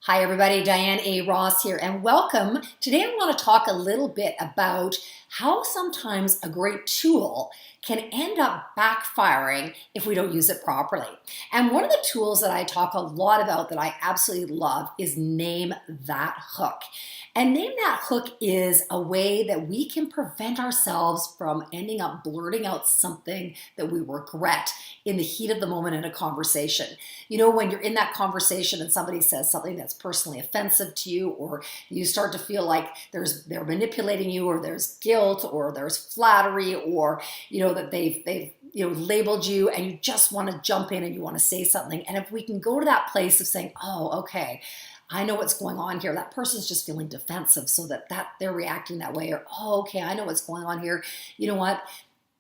Hi everybody, Diane A. Ross here and welcome. Today I want to talk a little bit about how sometimes a great tool can end up backfiring if we don't use it properly. And one of the tools that I talk a lot about that I absolutely love is Name That Hook. And Name That Hook is a way that we can prevent ourselves from ending up blurting out something that we regret in the heat of the moment in a conversation. You know, when you're in that conversation and somebody says something that's personally offensive to you, or you start to feel like they're manipulating you, or there's guilt, or there's flattery, or that they've labeled you, and you just want to jump in and you want to say something. And if we can go to that place of saying, oh, okay, I know what's going on here. That person's just feeling defensive, so that they're reacting that way. Or, oh, okay, I know what's going on here. You know what?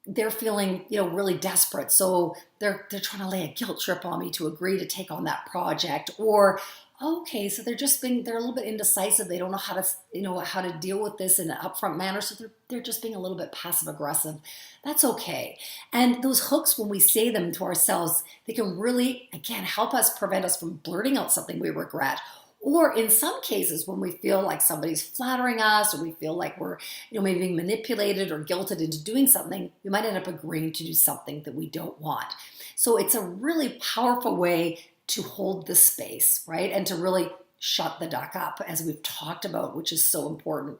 They're feeling, really desperate. So they're trying to lay a guilt trip on me to agree to take on that project. Or, okay, so they're a little bit indecisive. They don't know how to deal with this in an upfront manner. So they're just being a little bit passive aggressive. That's okay. And those hooks, when we say them to ourselves, they can really, again, help us prevent us from blurting out something we regret. Or in some cases, when we feel like somebody's flattering us, or we feel like we're, maybe being manipulated or guilted into doing something, we might end up agreeing to do something that we don't want. So it's a really powerful way to hold the space, right? And to really shut the duck up, as we've talked about, which is so important.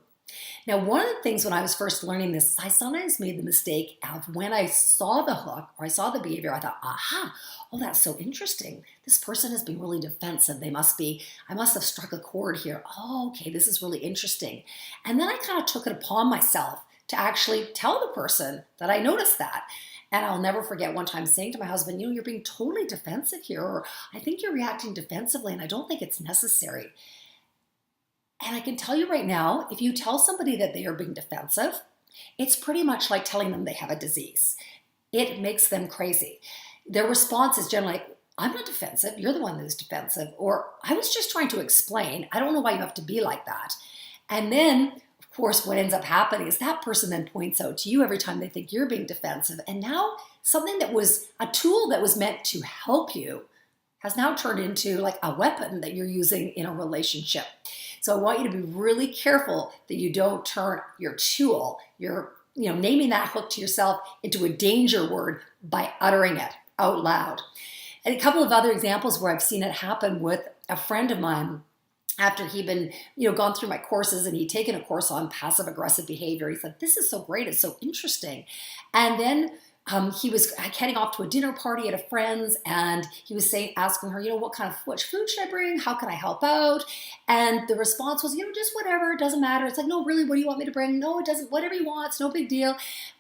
Now, one of the things when I was first learning this, I sometimes made the mistake of when I saw the hook or I saw the behavior, I thought, aha, oh, that's so interesting. This person has been really defensive. I must have struck a chord here. Oh, okay, this is really interesting. And then I kind of took it upon myself to actually tell the person that I noticed that. And I'll never forget one time saying to my husband, you're being totally defensive here, or I think you're reacting defensively and I don't think it's necessary. And I can tell you right now, if you tell somebody that they are being defensive, it's pretty much like telling them they have a disease. It makes them crazy. Their response is generally like, I'm not defensive, you're the one who's defensive, or I was just trying to explain, I don't know why you have to be like that. And then, of course, what ends up happening is that person then points out to you every time they think you're being defensive. And now something that was a tool that was meant to help you has now turned into like a weapon that you're using in a relationship. So I want you to be really careful that you don't turn your tool, your naming that hook to yourself, into a danger word by uttering it out loud. And a couple of other examples where I've seen it happen with a friend of mine. After he'd been, gone through my courses and he'd taken a course on passive aggressive behavior, he said, this is so great, it's so interesting. And then he was heading off to a dinner party at a friend's, and he was asking her, which food should I bring? How can I help out? And the response was, just whatever, it doesn't matter. It's like, no, really, what do you want me to bring? No, it doesn't, whatever you want, it's no big deal.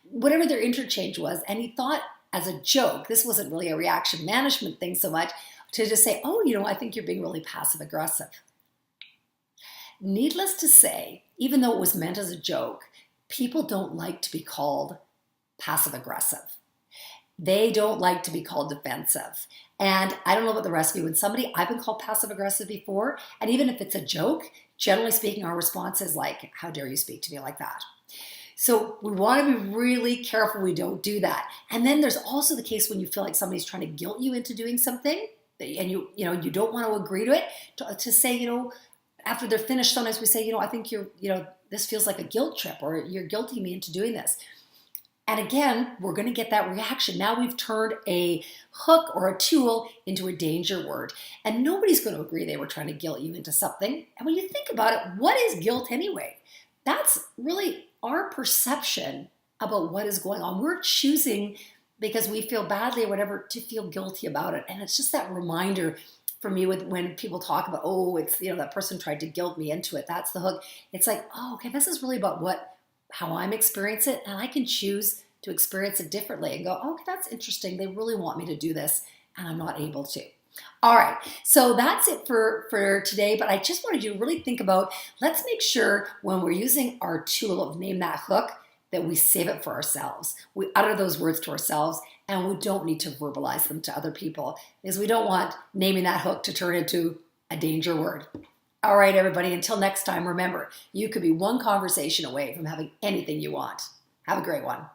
Whatever their interchange was. And he thought, as a joke, this wasn't really a reaction management thing so much, to just say, oh, I think you're being really passive aggressive. Needless to say, even though it was meant as a joke, people don't like to be called passive aggressive. They don't like to be called defensive. And I don't know about the rest of you. I've been called passive aggressive before, and even if it's a joke, generally speaking, our response is like, how dare you speak to me like that? So we want to be really careful we don't do that. And then there's also the case when you feel like somebody's trying to guilt you into doing something, and you don't want to agree to it, to say, after they're finished, sometimes we say, I think this feels like a guilt trip, or you're guilting me into doing this. And again, we're going to get that reaction. Now we've turned a hook or a tool into a danger word. And nobody's going to agree they were trying to guilt you into something. And when you think about it, what is guilt anyway? That's really our perception about what is going on. We're choosing, because we feel badly or whatever, to feel guilty about it. And it's just that reminder for me when people talk about, oh, it's, that person tried to guilt me into it. That's the hook. It's like, oh, okay, this is really about how I'm experiencing it, and I can choose to experience it differently and go, okay, that's interesting. They really want me to do this, and I'm not able to. All right, so that's it for today, but I just wanted you to really think about, let's make sure when we're using our tool of Name That Hook that we save it for ourselves. We utter those words to ourselves, and we don't need to verbalize them to other people, because we don't want naming that hook to turn into a danger word. All right, everybody, until next time, remember, you could be one conversation away from having anything you want. Have a great one.